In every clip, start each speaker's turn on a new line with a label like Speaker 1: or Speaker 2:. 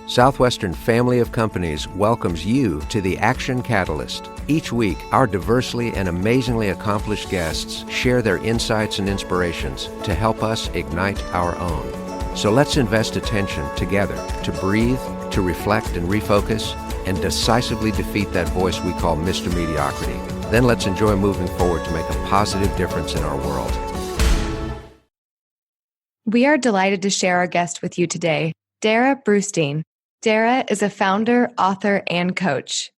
Speaker 1: Southwestern Family of Companies welcomes you to the Action Catalyst. Each week, our diversely and amazingly accomplished guests share their insights and inspirations to help us ignite our own. So let's invest attention together to breathe, to reflect and refocus, and decisively defeat that voice we call Mr. Mediocrity. Then let's enjoy moving forward to make a positive difference in our world.
Speaker 2: We are delighted to share our guest with you today, Darrah Brustein. Darrah is a founder, author, and coach.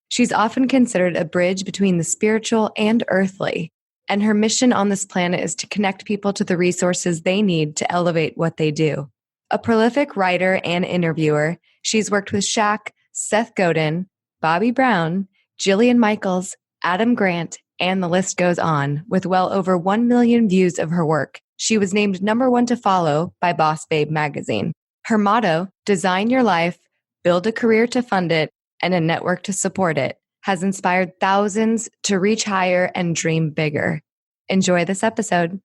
Speaker 2: She's often considered a bridge between the spiritual and earthly, and her mission on this planet is to connect people to the resources they need to elevate what they do. A prolific writer and interviewer, she's worked with Shaq, Seth Godin, Bobbi Brown, Jillian Michaels, Adam Grant, and the list goes on, with well over 1 million views of her work. She was named #1 to follow by Boss Babe magazine. Her motto, design your life, build a career to fund it, and a network to support it, has inspired thousands to reach higher and dream bigger. Enjoy this episode.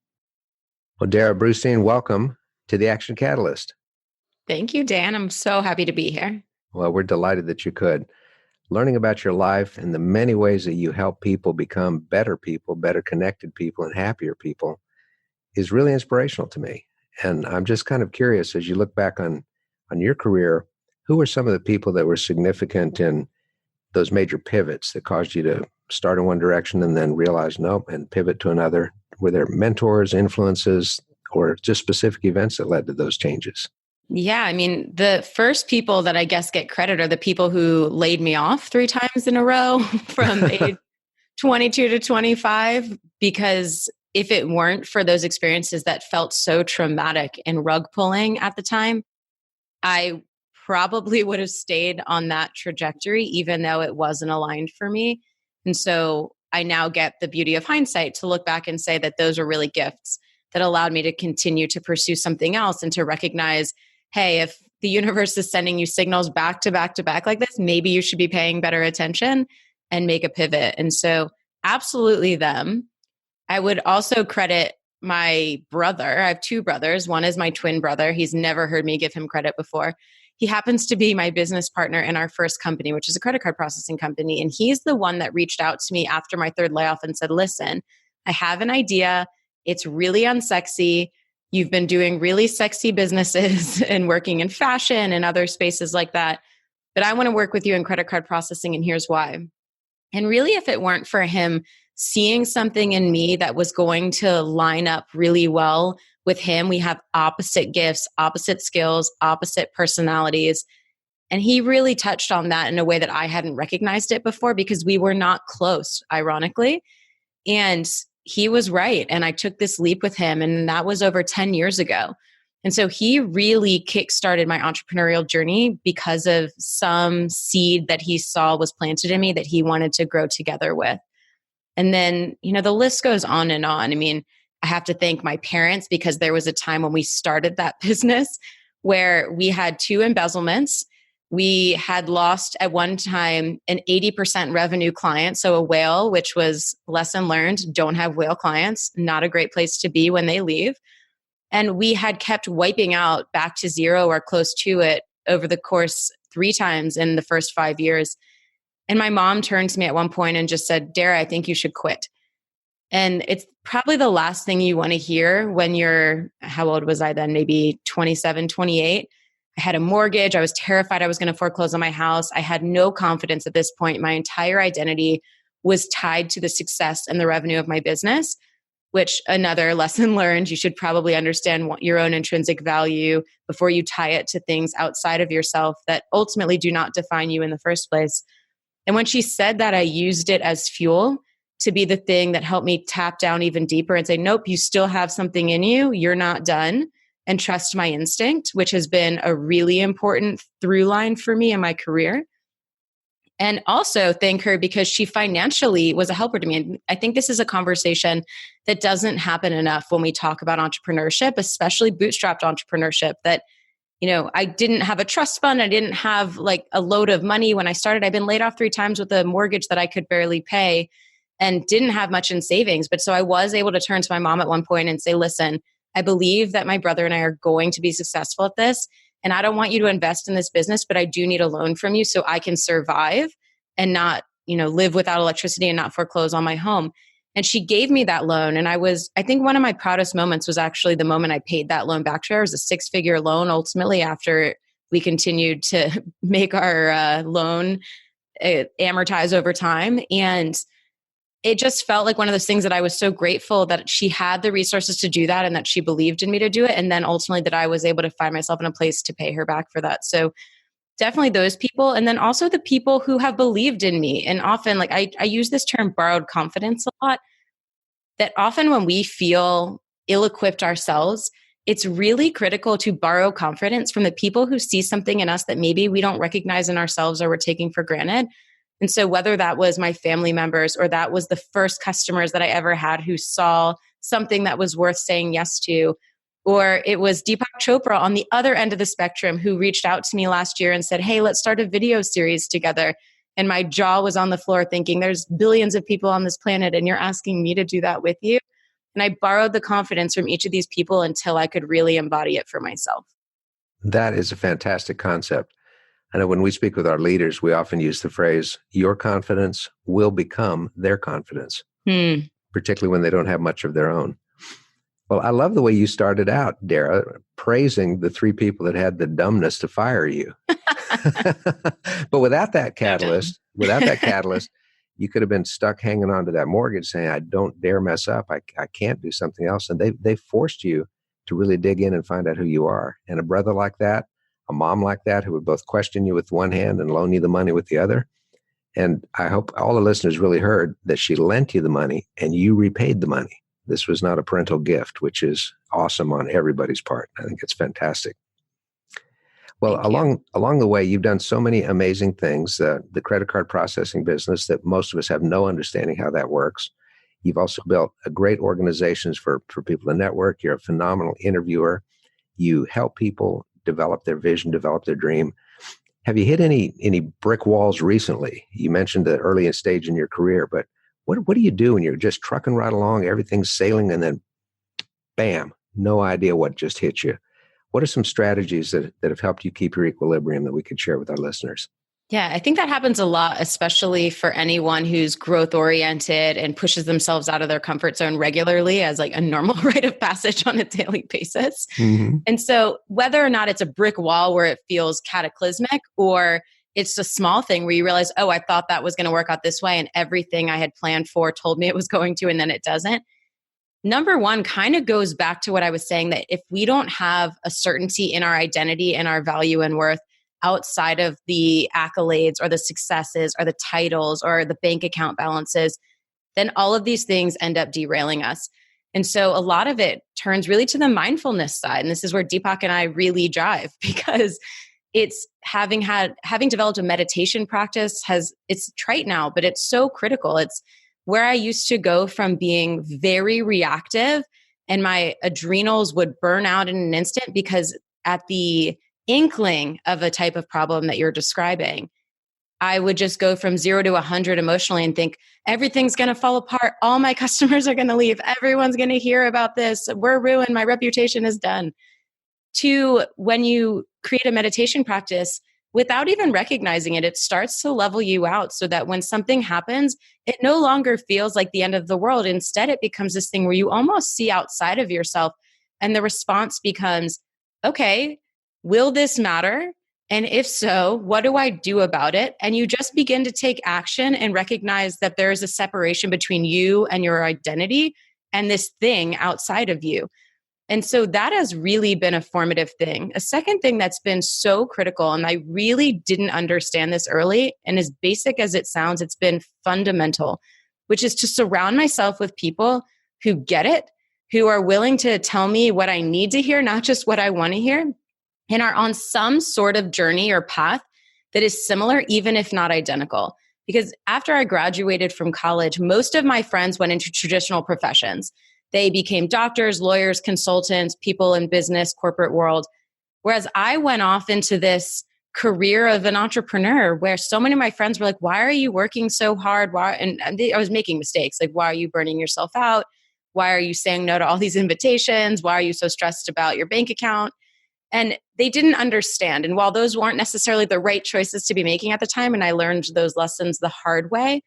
Speaker 1: Well, Darrah Brustein, welcome to the Action Catalyst.
Speaker 3: Thank you, Dan. I'm so happy to be here.
Speaker 1: Well, we're delighted that you could. Learning about your life and the many ways that you help people become better connected people, and happier people is really inspirational to me. And I'm just kind of curious, as you look back on your career, who were some of the people that were significant in those major pivots that caused you to start in one direction and then realize nope and pivot to another? Were there mentors, influences, or just specific events that led to those changes?
Speaker 3: Yeah, I mean, the first people that I guess get credit are the people who laid me off 3 times in a row from age 22 to 25, because if it weren't for those experiences that felt so traumatic and rug pulling at the time, I probably would have stayed on that trajectory, even though it wasn't aligned for me. And so I now get the beauty of hindsight to look back and say that those are really gifts that allowed me to continue to pursue something else and to recognize, hey, if the universe is sending you signals back to back to back like this, maybe you should be paying better attention and make a pivot. And so absolutely them. I would also credit my brother. I have 2 brothers. One is my twin brother. He's never heard me give him credit before. He happens to be my business partner in our first company, which is a credit card processing company. And he's the one that reached out to me after my 3rd layoff and said, listen, I have an idea. It's really unsexy. You've been doing really sexy businesses and working in fashion and other spaces like that. But I want to work with you in credit card processing, and here's why. And really, if it weren't for him seeing something in me that was going to line up really well with him, we have opposite gifts, opposite skills, opposite personalities. And he really touched on that in a way that I hadn't recognized it before, because we were not close, ironically. And he was right. And I took this leap with him, and that was over 10 years ago. And so he really kickstarted my entrepreneurial journey because of some seed that he saw was planted in me that he wanted to grow together with. And then, the list goes on and on. I mean, I have to thank my parents, because there was a time when we started that business where we had 2 embezzlements. We had lost at one time an 80% revenue client. So a whale, which was lesson learned, don't have whale clients, not a great place to be when they leave. And we had kept wiping out back to zero or close to it over the course 3 times in the first 5 years. And my mom turned to me at one point and just said, Darrah, I think you should quit. And it's probably the last thing you want to hear when you're, how old was I then? Maybe 27, 28. I had a mortgage. I was terrified I was going to foreclose on my house. I had no confidence at this point. My entire identity was tied to the success and the revenue of my business, which another lesson learned, you should probably understand your own intrinsic value before you tie it to things outside of yourself that ultimately do not define you in the first place. And when she said that, I used it as fuel to be the thing that helped me tap down even deeper and say, nope, you still have something in you. You're not done. And trust my instinct, which has been a really important through line for me in my career. And also thank her because she financially was a helper to me. And I think this is a conversation that doesn't happen enough when we talk about entrepreneurship, especially bootstrapped entrepreneurship, that I didn't have a trust fund. I didn't have like a load of money when I started. I've been laid off 3 times with a mortgage that I could barely pay and didn't have much in savings. But so I was able to turn to my mom at one point and say, listen, I believe that my brother and I are going to be successful at this. and I don't want you to invest in this business, but I do need a loan from you so I can survive and not, live without electricity and not foreclose on my home. And she gave me that loan. And I think one of my proudest moments was actually the moment I paid that loan back to her. It was a 6-figure loan ultimately after we continued to make our loan amortize over time. And it just felt like one of those things that I was so grateful that she had the resources to do that and that she believed in me to do it. And then ultimately that I was able to find myself in a place to pay her back for that. So definitely those people. And then also the people who have believed in me. And often, like I use this term borrowed confidence a lot, that often when we feel ill-equipped ourselves, it's really critical to borrow confidence from the people who see something in us that maybe we don't recognize in ourselves or we're taking for granted. And so whether that was my family members or that was the first customers that I ever had who saw something that was worth saying yes to, or it was Deepak Chopra on the other end of the spectrum who reached out to me last year and said, hey, let's start a video series together. And my jaw was on the floor thinking there's billions of people on this planet and you're asking me to do that with you. And I borrowed the confidence from each of these people until I could really embody it for myself.
Speaker 1: That is a fantastic concept. I know when we speak with our leaders, we often use the phrase, your confidence will become their confidence, particularly when they don't have much of their own. Well, I love the way you started out, Darrah, praising the 3 people that had the dumbness to fire you. But without that catalyst, you could have been stuck hanging on to that mortgage saying, I don't dare mess up. I can't do something else. And they forced you to really dig in and find out who you are. And a brother like that, a mom like that, who would both question you with one hand and loan you the money with the other. And I hope all the listeners really heard that she lent you the money and you repaid the money. This was not a parental gift, which is awesome on everybody's part. I think it's fantastic. Well, along the way, you've done so many amazing things. The credit card processing business that most of us have no understanding how that works. You've also built a great organizations for people to network. You're a phenomenal interviewer. You help people develop their vision, develop their dream. Have you hit any brick walls recently? You mentioned the early stage in your career, but what do you do when you're just trucking right along, everything's sailing, and then bam, no idea what just hit you? What are some strategies that have helped you keep your equilibrium that we could share with our listeners?
Speaker 3: Yeah, I think that happens a lot, especially for anyone who's growth oriented and pushes themselves out of their comfort zone regularly as like a normal rite of passage on a daily basis. Mm-hmm. And so whether or not it's a brick wall where it feels cataclysmic or it's a small thing where you realize, oh, I thought that was going to work out this way and everything I had planned for told me it was going to, and then it doesn't. Number one kind of goes back to what I was saying, that if we don't have a certainty in our identity and our value and worth outside of the accolades or the successes or the titles or the bank account balances, then all of these things end up derailing us. And so a lot of it turns really to the mindfulness side. And this is where Deepak and I really drive, because it's having developed a meditation practice it's trite now, but it's so critical. It's where I used to go from being very reactive and my adrenals would burn out in an instant because at the inkling of a type of problem that you're describing, I would just go from 0 to 100 emotionally and think everything's going to fall apart. All my customers are going to leave. Everyone's going to hear about this. We're ruined. My reputation is done. To when you create a meditation practice, without even recognizing it, it starts to level you out so that when something happens, it no longer feels like the end of the world. Instead, it becomes this thing where you almost see outside of yourself. And the response becomes, okay, will this matter? And if so, what do I do about it? And you just begin to take action and recognize that there is a separation between you and your identity and this thing outside of you. And so that has really been a formative thing. A second thing that's been so critical, and I really didn't understand this early, and as basic as it sounds, it's been fundamental, which is to surround myself with people who get it, who are willing to tell me what I need to hear, not just what I want to hear, and are on some sort of journey or path that is similar, even if not identical. Because after I graduated from college, most of my friends went into traditional professions. They became doctors, lawyers, consultants, people in business, corporate world. Whereas I went off into this career of an entrepreneur where so many of my friends were like, why are you working so hard? I was making mistakes. Like, why are you burning yourself out? Why are you saying no to all these invitations? Why are you so stressed about your bank account? And they didn't understand. And while those weren't necessarily the right choices to be making at the time, and I learned those lessons the hard way,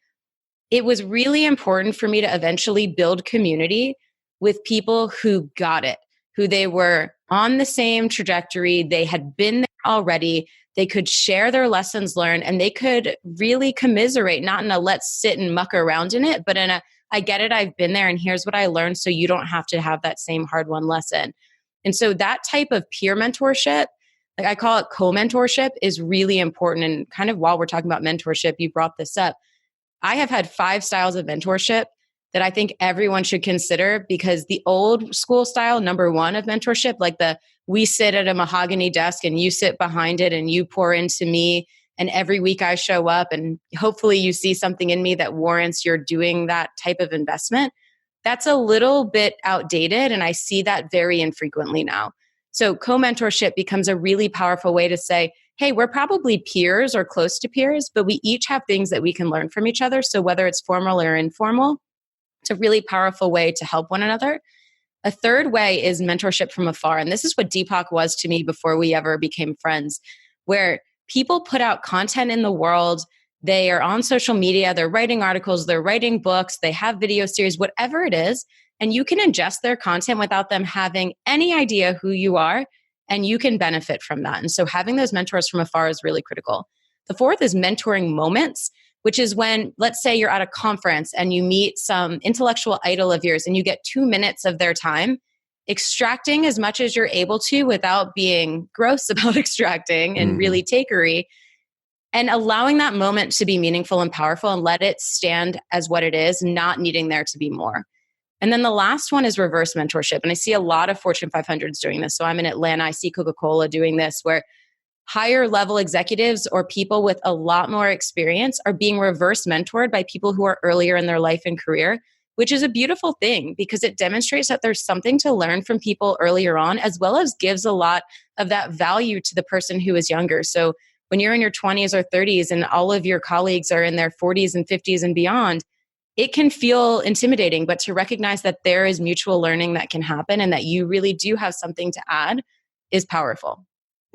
Speaker 3: it was really important for me to eventually build community with people who got it, who they were on the same trajectory. They had been there already. They could share their lessons learned, and they could really commiserate, not in a let's sit and muck around in it, but in a I get it, I've been there, and here's what I learned, so you don't have to have that same hard won lesson. And so that type of peer mentorship, like I call it co-mentorship, is really important. And kind of while we're talking about mentorship, you brought this up. I have had 5 styles of mentorship that I think everyone should consider, because the old school style, number 1 of mentorship, like the we sit at a mahogany desk and you sit behind it and you pour into me, and every week I show up and hopefully you see something in me that warrants your doing that type of investment. That's a little bit outdated, and I see that very infrequently now. So co-mentorship becomes a really powerful way to say, hey, we're probably peers or close to peers, but we each have things that we can learn from each other. So whether it's formal or informal, it's a really powerful way to help one another. A third way is mentorship from afar. And this is what Deepak was to me before we ever became friends, where people put out content in the world. They are on social media, they're writing articles, they're writing books, they have video series, whatever it is. And you can ingest their content without them having any idea who you are, and you can benefit from that. And so having those mentors from afar is really critical. The fourth is mentoring moments, which is when, let's say you're at a conference and you meet some intellectual idol of yours and you get 2 minutes of their time, extracting as much as you're able to without being gross about extracting and really takery, and allowing that moment to be meaningful and powerful and let it stand as what it is, not needing there to be more. And then the last one is reverse mentorship. And I see a lot of Fortune 500s doing this. So I'm in Atlanta, I see Coca-Cola doing this, where higher level executives or people with a lot more experience are being reverse mentored by people who are earlier in their life and career, which is a beautiful thing because it demonstrates that there's something to learn from people earlier on, as well as gives a lot of that value to the person who is younger. So when you're in your 20s or 30s and all of your colleagues are in their 40s and 50s and beyond, it can feel intimidating, but to recognize that there is mutual learning that can happen and that you really do have something to add is powerful.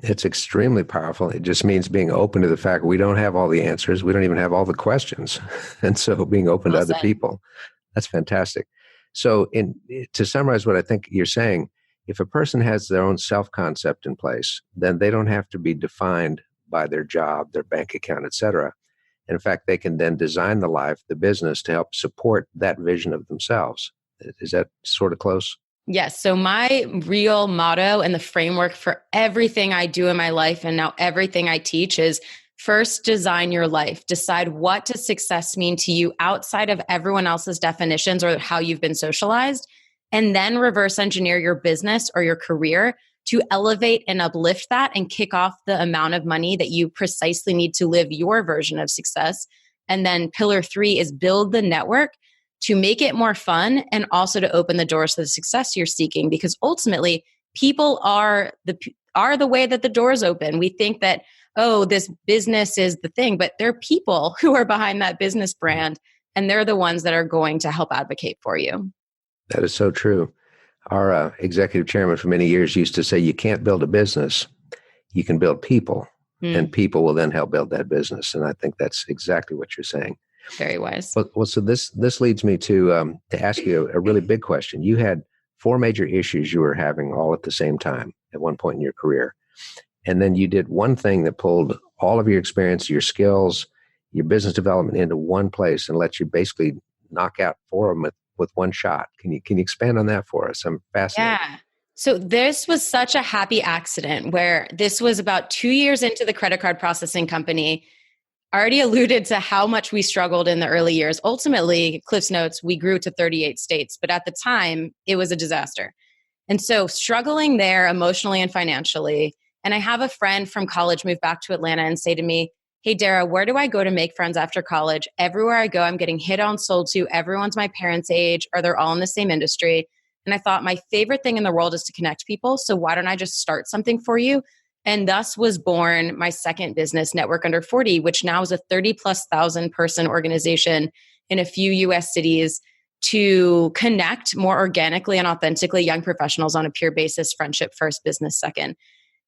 Speaker 1: It's extremely powerful. It just means being open to the fact we don't have all the answers. We don't even have all the questions. And so being open to other people, that's fantastic. So to summarize what I think you're saying, if a person has their own self-concept in place, then they don't have to be defined by their job, their bank account, et cetera. In fact, they can then design the life, the business to help support that vision of themselves. Is that sort of close?
Speaker 3: Yes. So my real motto and the framework for everything I do in my life and now everything I teach is first design your life. Decide what does success mean to you outside of everyone else's definitions or how you've been socialized, and then reverse engineer your business or your career to elevate and uplift that and kick off the amount of money that you precisely need to live your version of success. And then pillar 3 is build the network to make it more fun and also to open the doors to the success you're seeking, because ultimately people are the way that the doors open. We think that, oh, this business is the thing, but they're people who are behind that business brand, and they're the ones that are going to help advocate for you.
Speaker 1: That is so true. Our executive chairman for many years used to say, you can't build a business, you can build people, and people will then help build that business. And I think that's exactly what you're saying.
Speaker 3: Very wise.
Speaker 1: Well, so this leads me to ask you a really big question. You had 4 major issues you were having all at the same time at one point in your career. And then you did one thing that pulled all of your experience, your skills, your business development into one place and let you basically knock out 4 of them with one shot. Can you expand on that for us? I'm fascinated.
Speaker 3: Yeah. So this was such a happy accident where this was about 2 years into the credit card processing company. I already alluded to how much we struggled in the early years. Ultimately, Cliff's Notes, we grew to 38 states, but at the time it was a disaster. And so struggling there emotionally and financially. And I have a friend from college move back to Atlanta and say to me, hey, Darrah, where do I go to make friends after college? Everywhere I go, I'm getting hit on, sold to. Everyone's my parents' age, or they're all in the same industry. And I thought my favorite thing in the world is to connect people. So why don't I just start something for you? And thus was born my second business, Network Under 40, which now is a 30,000+ person organization in a few US cities to connect more organically and authentically young professionals on a peer basis, friendship first, business second.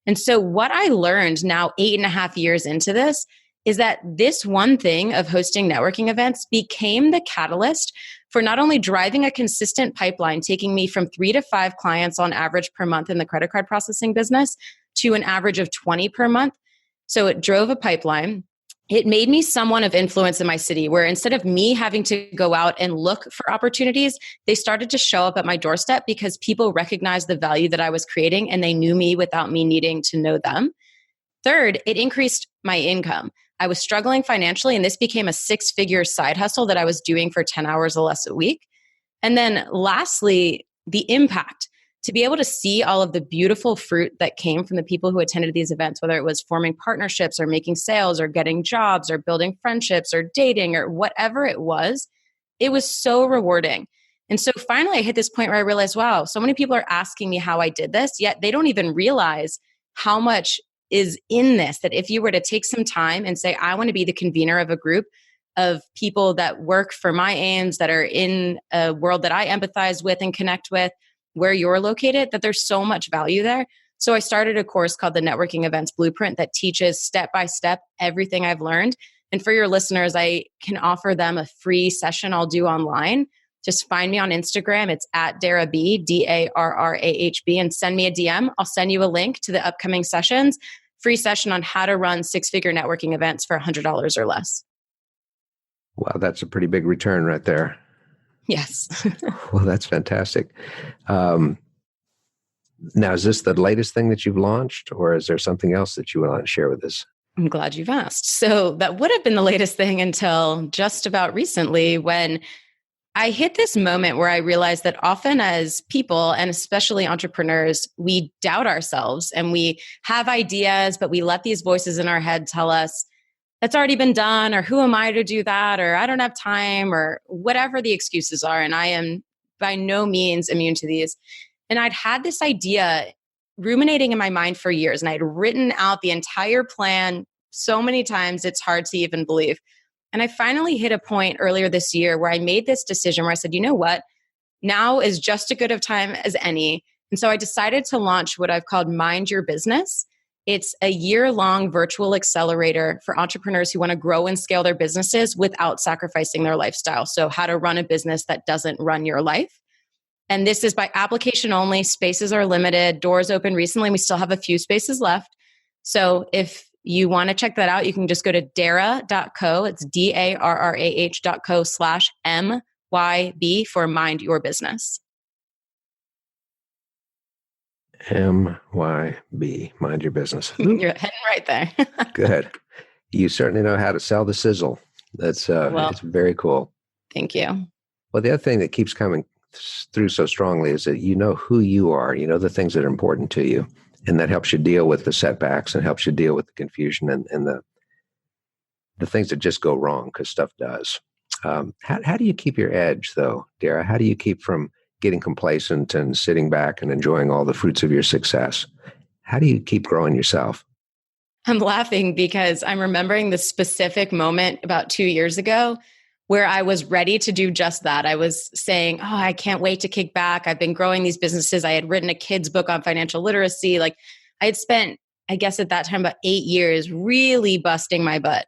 Speaker 3: And so what I learned now 8.5 years into this is that this one thing of hosting networking events became the catalyst for not only driving a consistent pipeline, taking me from 3 to 5 clients on average per month in the credit card processing business to an average of 20 per month. So it drove a pipeline. It made me someone of influence in my city, where instead of me having to go out and look for opportunities, they started to show up at my doorstep because people recognized the value that I was creating and they knew me without me needing to know them. Third, it increased my income. I was struggling financially, and this became a 6-figure side hustle that I was doing for 10 hours or less a week. And then lastly, the impact. To be able to see all of the beautiful fruit that came from the people who attended these events, whether it was forming partnerships or making sales or getting jobs or building friendships or dating or whatever it was so rewarding. And so finally I hit this point where I realized, wow, so many people are asking me how I did this, yet they don't even realize how much is in this, that if you were to take some time and say, I want to be the convener of a group of people that work for my aims, that are in a world that I empathize with and connect with, where you're located, that there's so much value there. So I started a course called the Networking Events Blueprint that teaches step by step everything I've learned. And for your listeners, I can offer them a free session I'll do online. Just find me on Instagram. It's at Darrah B, DARRAHB, and send me a DM. I'll send you a link to the upcoming sessions, free session on how to run 6-figure networking events for $100 or less.
Speaker 1: Wow, that's a pretty big return right there.
Speaker 3: Yes.
Speaker 1: Well, that's fantastic. Now, is this the latest thing that you've launched, or is there something else that you want to share with us?
Speaker 3: I'm glad you've asked. So that would have been the latest thing until just about recently, when I hit this moment where I realized that often as people, and especially entrepreneurs, we doubt ourselves and we have ideas, but we let these voices in our head tell us, that's already been done, or who am I to do that, or I don't have time, or whatever the excuses are. And I am by no means immune to these. And I'd had this idea ruminating in my mind for years, and I'd written out the entire plan so many times, it's hard to even believe. And I finally hit a point earlier this year where I made this decision where I said, you know what? Now is just as good of time as any. And so I decided to launch what I've called Mind Your Business. It's a year-long virtual accelerator for entrepreneurs who want to grow and scale their businesses without sacrificing their lifestyle. So how to run a business that doesn't run your life. And this is by application only. Spaces are limited. Doors opened recently. We still have a few spaces left. So if you want to check that out, you can just go to darrah.co. It's darrah.co/MYB for Mind Your Business.
Speaker 1: MYB, Mind Your Business.
Speaker 3: You're heading right there.
Speaker 1: Good. You certainly know how to sell the sizzle. That's it's very cool.
Speaker 3: Thank you.
Speaker 1: Well, the other thing that keeps coming through so strongly is that you know who you are, you know the things that are important to you, and that helps you deal with the setbacks and helps you deal with the confusion and the things that just go wrong, because stuff does. How do you keep your edge, though, Darrah? How do you keep from getting complacent and sitting back and enjoying all the fruits of your success? How do you keep growing yourself?
Speaker 3: I'm laughing because I'm remembering the specific moment about 2 years ago where I was ready to do just that. I was saying, oh, I can't wait to kick back. I've been growing these businesses. I had written a kid's book on financial literacy. Like I had spent, I guess at that time, about 8 years really busting my butt.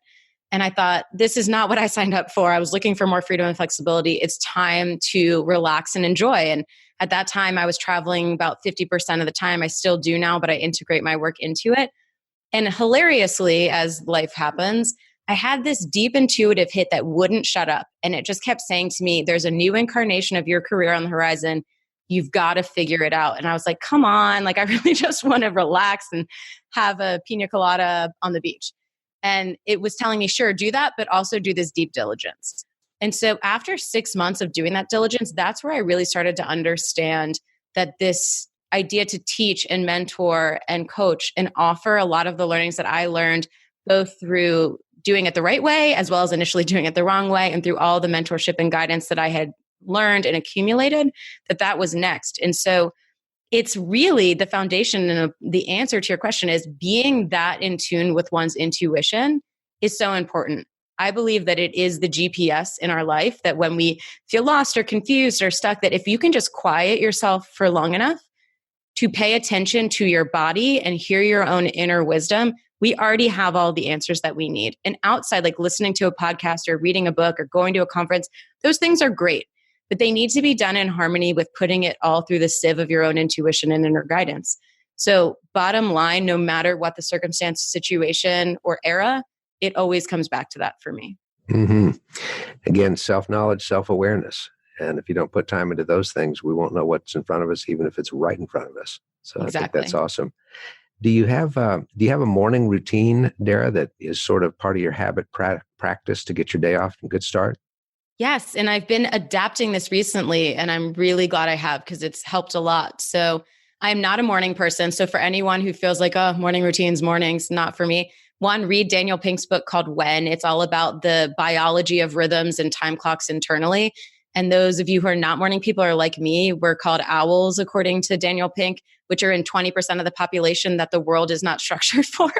Speaker 3: And I thought, this is not what I signed up for. I was looking for more freedom and flexibility. It's time to relax and enjoy. And at that time, I was traveling about 50% of the time. I still do now, but I integrate my work into it. And hilariously, as life happens, I had this deep intuitive hit that wouldn't shut up. And it just kept saying to me, there's a new incarnation of your career on the horizon. You've got to figure it out. And I was like, come on, like I really just want to relax and have a pina colada on the beach. And it was telling me, sure, do that, but also do this deep diligence. And so after 6 months of doing that diligence, that's where I really started to understand that this idea to teach and mentor and coach and offer a lot of the learnings that I learned, both through doing it the right way, as well as initially doing it the wrong way, and through all the mentorship and guidance that I had learned and accumulated, that was next. And so it's really the foundation, and the answer to your question is being that in tune with one's intuition is so important. I believe that it is the GPS in our life, that when we feel lost or confused or stuck, that if you can just quiet yourself for long enough, to pay attention to your body and hear your own inner wisdom, we already have all the answers that we need. And outside, like listening to a podcast or reading a book or going to a conference, those things are great, but they need to be done in harmony with putting it all through the sieve of your own intuition and inner guidance. So bottom line, no matter what the circumstance, situation, or era, it always comes back to that for me.
Speaker 1: Mm-hmm. Again, self-knowledge, self-awareness. And if you don't put time into those things, we won't know what's in front of us, even if it's right in front of us. So
Speaker 3: Exactly.
Speaker 1: I think that's awesome. Do you have a morning routine, Darrah, that is sort of part of your habit practice to get your day off and good start?
Speaker 3: Yes. And I've been adapting this recently, and I'm really glad I have because it's helped a lot. So I'm not a morning person. So for anyone who feels like, oh, morning routines, mornings, not for me. One, read Daniel Pink's book called When. It's all about the biology of rhythms and time clocks internally. And those of you who are not morning people are like me, we're called owls, according to Daniel Pink, which are in 20% of the population that the world is not structured for.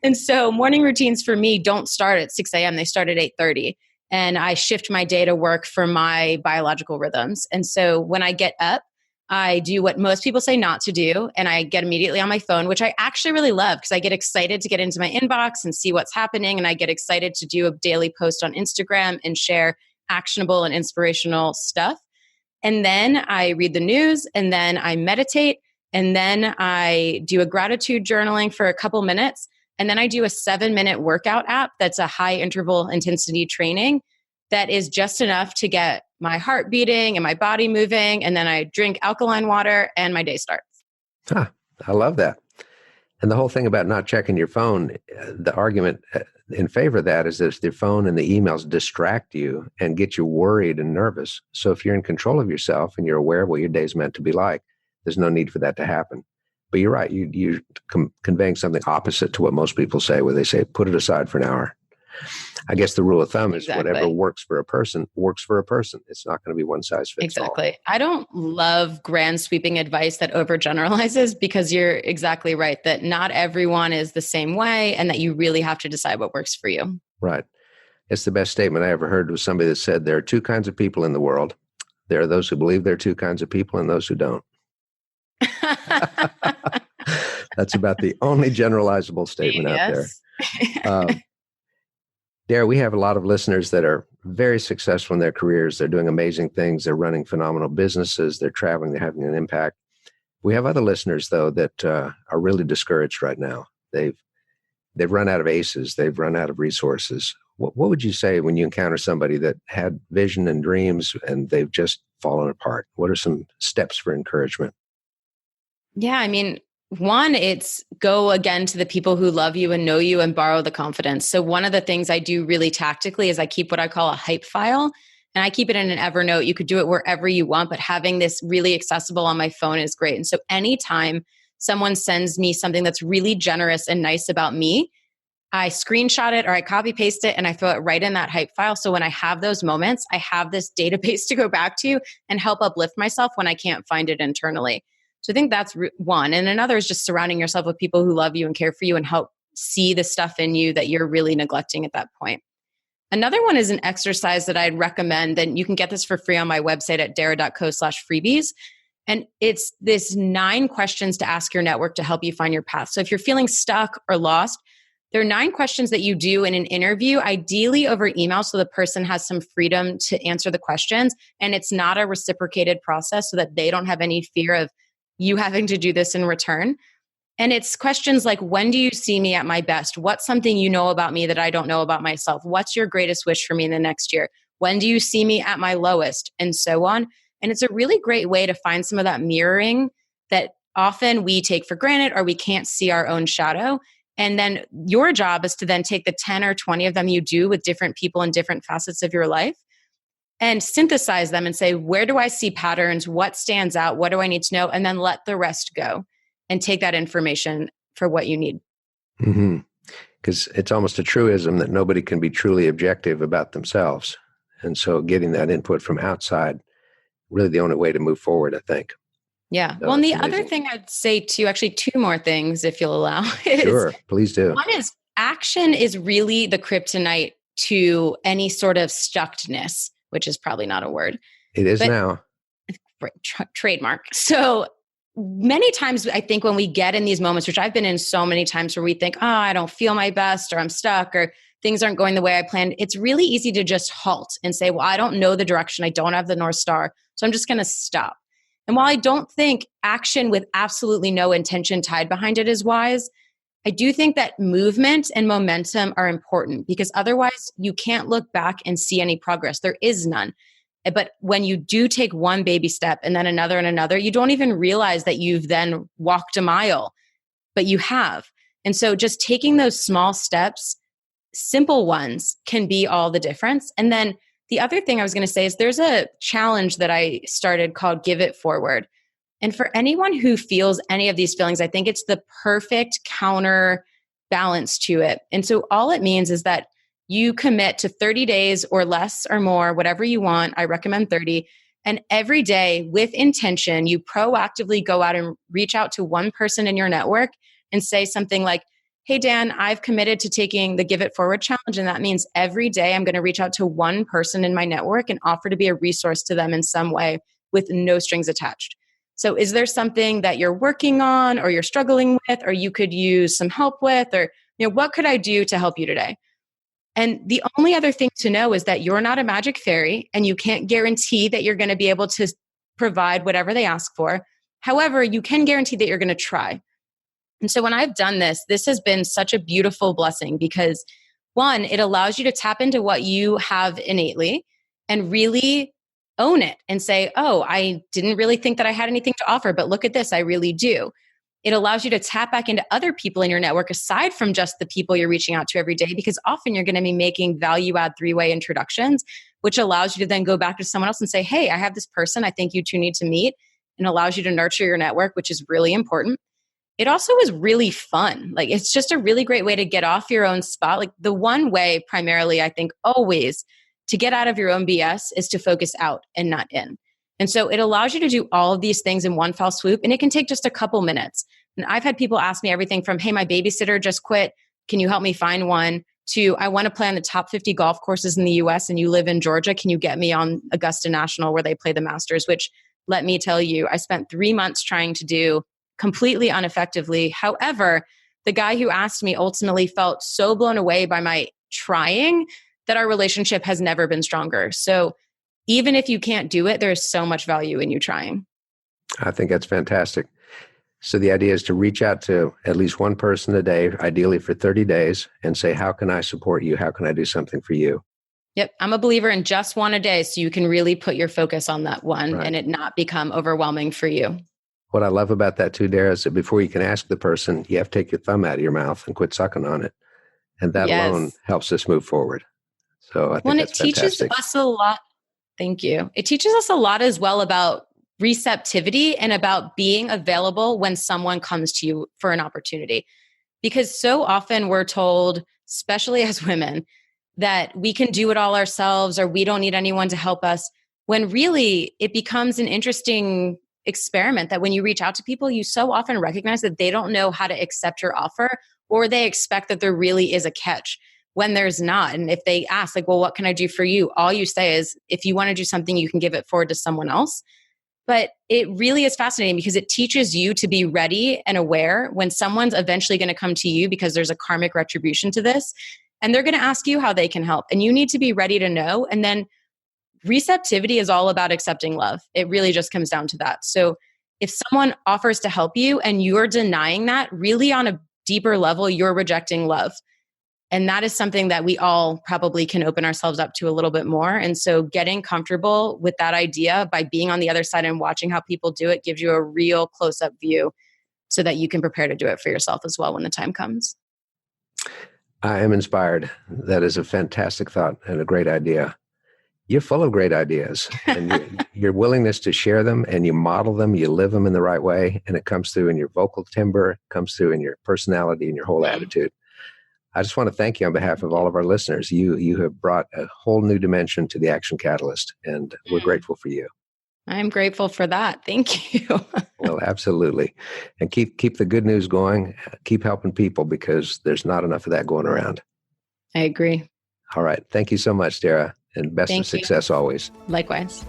Speaker 3: And so morning routines for me don't start at 6 a.m. They start at 8:30. And I shift my day to work for my biological rhythms. And so when I get up, I do what most people say not to do, and I get immediately on my phone, which I actually really love because I get excited to get into my inbox and see what's happening. And I get excited to do a daily post on Instagram and share actionable and inspirational stuff. And then I read the news, and then I meditate, and then I do a gratitude journaling for a couple minutes. And then I do a 7-minute workout app that's a high interval intensity training that is just enough to get my heart beating and my body moving. And then I drink alkaline water and my day starts.
Speaker 1: I love that. And the whole thing about not checking your phone, the argument in favor of that is that the phone and the emails distract you and get you worried and nervous. So if you're in control of yourself and you're aware of what your day's meant to be like, there's no need for that to happen. But you're right. You're conveying something opposite to what most people say, where they say, put it aside for an hour. I guess the rule of thumb is whatever works for a person works for a person. It's not going to be one size fits all.
Speaker 3: Exactly. I don't love grand sweeping advice that overgeneralizes, because you're exactly right that not everyone is the same way, and that you really have to decide what works for you.
Speaker 1: Right. It's the best statement I ever heard was somebody that said there are two kinds of people in the world. There are those who believe there are two kinds of people and those who don't. That's about the only generalizable statement out there. Darrah, we have a lot of listeners that are very successful in their careers. They're doing amazing things. They're running phenomenal businesses. They're traveling. They're having an impact. We have other listeners, though, that are really discouraged right now. They've run out of aces. They've run out of resources. What would you say when you encounter somebody that had vision and dreams and they've just fallen apart? What are some steps for encouragement?
Speaker 3: Yeah, I mean, one, it's go again to the people who love you and know you and borrow the confidence. So one of the things I do really tactically is I keep what I call a hype file, and I keep it in an Evernote. You could do it wherever you want, but having this really accessible on my phone is great. And so anytime someone sends me something that's really generous and nice about me, I screenshot it or I copy paste it and I throw it right in that hype file. So when I have those moments, I have this database to go back to and help uplift myself when I can't find it internally. So I think that's one. And another is just surrounding yourself with people who love you and care for you and help see the stuff in you that you're really neglecting at that point. Another one is an exercise that I'd recommend, and you can get this for free on my website at darrah.co/freebies. And it's this 9 questions to ask your network to help you find your path. So if you're feeling stuck or lost, there are 9 questions that you do in an interview, ideally over email, so the person has some freedom to answer the questions. And it's not a reciprocated process so that they don't have any fear of you having to do this in return. And it's questions like, when do you see me at my best? What's something you know about me that I don't know about myself? What's your greatest wish for me in the next year? When do you see me at my lowest? And so on. And it's a really great way to find some of that mirroring that often we take for granted or we can't see our own shadow. And then your job is to then take the 10 or 20 of them you do with different people in different facets of your life and synthesize them and say, where do I see patterns? What stands out? What do I need to know? And then let the rest go and take that information for what you need.
Speaker 1: Because it's almost a truism that nobody can be truly objective about themselves. And so getting that input from outside, really the only way to move forward, I think.
Speaker 3: Yeah. Well, and the other thing I'd say too, actually 2 more things, if you'll allow.
Speaker 1: Sure, please do.
Speaker 3: One is action is really the kryptonite to any sort of stuckedness, which is probably not a word.
Speaker 1: It is now.
Speaker 3: Trademark. So many times I think when we get in these moments, which I've been in so many times where we think, oh, I don't feel my best, or I'm stuck, or things aren't going the way I planned, it's really easy to just halt and say, well, I don't know the direction. I don't have the North Star. So I'm just going to stop. And while I don't think action with absolutely no intention tied behind it is wise, I do think that movement and momentum are important, because otherwise you can't look back and see any progress. There is none. But when you do take one baby step and then another and another, you don't even realize that you've then walked a mile, but you have. And so just taking those small steps, simple ones, can be all the difference. And then the other thing I was going to say is there's a challenge that I started called Give It Forward. And for anyone who feels any of these feelings, I think it's the perfect counterbalance to it. And so all it means is that you commit to 30 days or less or more, whatever you want. I recommend 30. And every day with intention, you proactively go out and reach out to one person in your network and say something like, hey, Dan, I've committed to taking the Give It Forward challenge. And that means every day I'm going to reach out to one person in my network and offer to be a resource to them in some way with no strings attached. So is there something that you're working on or you're struggling with, or you could use some help with, or, what could I do to help you today? And the only other thing to know is that you're not a magic fairy and you can't guarantee that you're going to be able to provide whatever they ask for. However, you can guarantee that you're going to try. And so when I've done this, this has been such a beautiful blessing, because one, it allows you to tap into what you have innately and really own it and say, oh, I didn't really think that I had anything to offer, but look at this, I really do. It allows you to tap back into other people in your network aside from just the people you're reaching out to every day, because often you're going to be making value-add three-way introductions, which allows you to then go back to someone else and say, hey, I have this person I think you two need to meet, and allows you to nurture your network, which is really important. It also is really fun. Like, it's just a really great way to get off your own spot. Like, the one way primarily, I think, always to get out of your own BS is to focus out and not in. And so it allows you to do all of these things in one fell swoop, and it can take just a couple minutes. And I've had people ask me everything from, hey, my babysitter just quit, can you help me find one? To, I want to play on the top 50 golf courses in the US and you live in Georgia, can you get me on Augusta National where they play the Masters? Which, let me tell you, I spent 3 months trying to do completely ineffectively. However, the guy who asked me ultimately felt so blown away by my trying that our relationship has never been stronger. So even if you can't do it, there's so much value in you trying.
Speaker 1: I think that's fantastic. So the idea is to reach out to at least one person a day, ideally for 30 days, and say, how can I support you? How can I do something for you?
Speaker 3: Yep. I'm a believer in just one a day, so you can really put your focus on that one, right, and it not become overwhelming for you. What
Speaker 1: I love about that too, Darrah, is that before you can ask the person, you have to take your thumb out of your mouth and quit sucking on it. And that alone helps us move forward. So I think that's fantastic.
Speaker 3: It teaches us a lot. Thank you. It teaches us a lot as well about receptivity and about being available when someone comes to you for an opportunity. Because so often we're told, especially as women, that we can do it all ourselves or we don't need anyone to help us, when really it becomes an interesting experiment that when you reach out to people, you so often recognize that they don't know how to accept your offer, or they expect that there really is a catch when there's not. And if they ask, like, well, what can I do for you? All you say is, if you want to do something, you can give it forward to someone else. But it really is fascinating because it teaches you to be ready and aware when someone's eventually going to come to you, because there's a karmic retribution to this, and they're going to ask you how they can help. And you need to be ready to know. And then receptivity is all about accepting love. It really just comes down to that. So if someone offers to help you and you're denying that, really on a deeper level, you're rejecting love. And that is something that we all probably can open ourselves up to a little bit more. And so getting comfortable with that idea by being on the other side and watching how people do it gives you a real close-up view so that you can prepare to do it for yourself as well when the time comes.
Speaker 1: I am inspired. That is a fantastic thought and a great idea. You're full of great ideas, and your willingness to share them, and you model them, you live them in the right way, and it comes through in your vocal timbre, it comes through in your personality and your whole attitude. I just want to thank you on behalf of all of our listeners. You have brought a whole new dimension to the Action Catalyst, and we're grateful for you.
Speaker 3: I'm grateful for that. Thank you.
Speaker 1: Well, absolutely. And keep the good news going. Keep helping people, because there's not enough of that going around.
Speaker 3: I agree.
Speaker 1: All right. Thank you so much, Darrah, and best of success always.
Speaker 3: Likewise.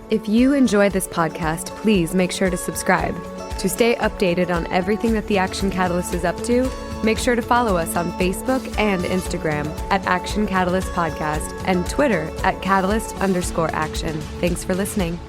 Speaker 2: If you enjoy this podcast, please make sure to subscribe. To stay updated on everything that the Action Catalyst is up to, make sure to follow us on Facebook and Instagram at Action Catalyst Podcast and Twitter at Catalyst_Action. Thanks for listening.